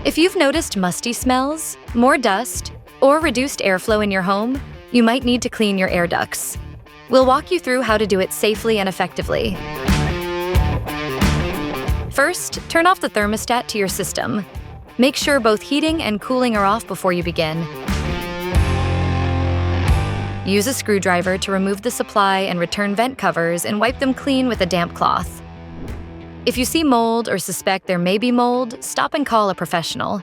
If you've noticed musty smells, more dust, or reduced airflow in your home, you might need to clean your air ducts. We'll walk you through how to do it safely and effectively. First, turn off the thermostat to your system. Make sure both heating and cooling are off before you begin. Use a screwdriver to remove the supply and return vent covers and wipe them clean with a damp cloth. If you see mold or suspect there may be mold, stop and call a professional.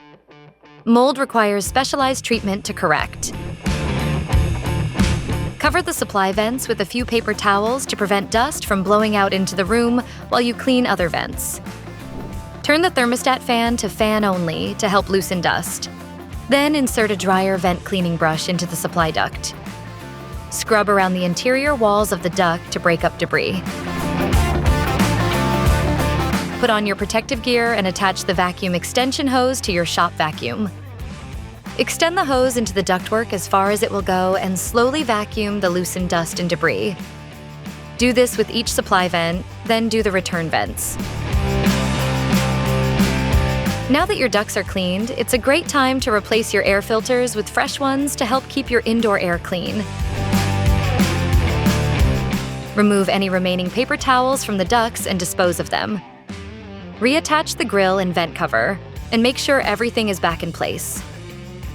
Mold requires specialized treatment to correct. Cover the supply vents with a few paper towels to prevent dust from blowing out into the room while you clean other vents. Turn the thermostat fan to fan only to help loosen dust. Then insert a dryer vent cleaning brush into the supply duct. Scrub around the interior walls of the duct to break up debris. Put on your protective gear and attach the vacuum extension hose to your shop vacuum. Extend the hose into the ductwork as far as it will go and slowly vacuum the loosened dust and debris. Do this with each supply vent, then do the return vents. Now that your ducts are cleaned, it's a great time to replace your air filters with fresh ones to help keep your indoor air clean. Remove any remaining paper towels from the ducts and dispose of them. Reattach the grill and vent cover, and make sure everything is back in place.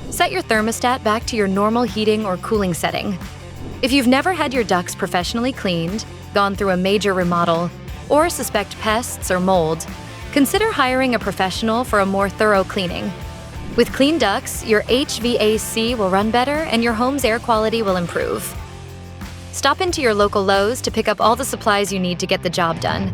Set your thermostat back to your normal heating or cooling setting. If you've never had your ducts professionally cleaned, gone through a major remodel, or suspect pests or mold, consider hiring a professional for a more thorough cleaning. With clean ducts, your HVAC will run better and your home's air quality will improve. Stop into your local Lowe's to pick up all the supplies you need to get the job done.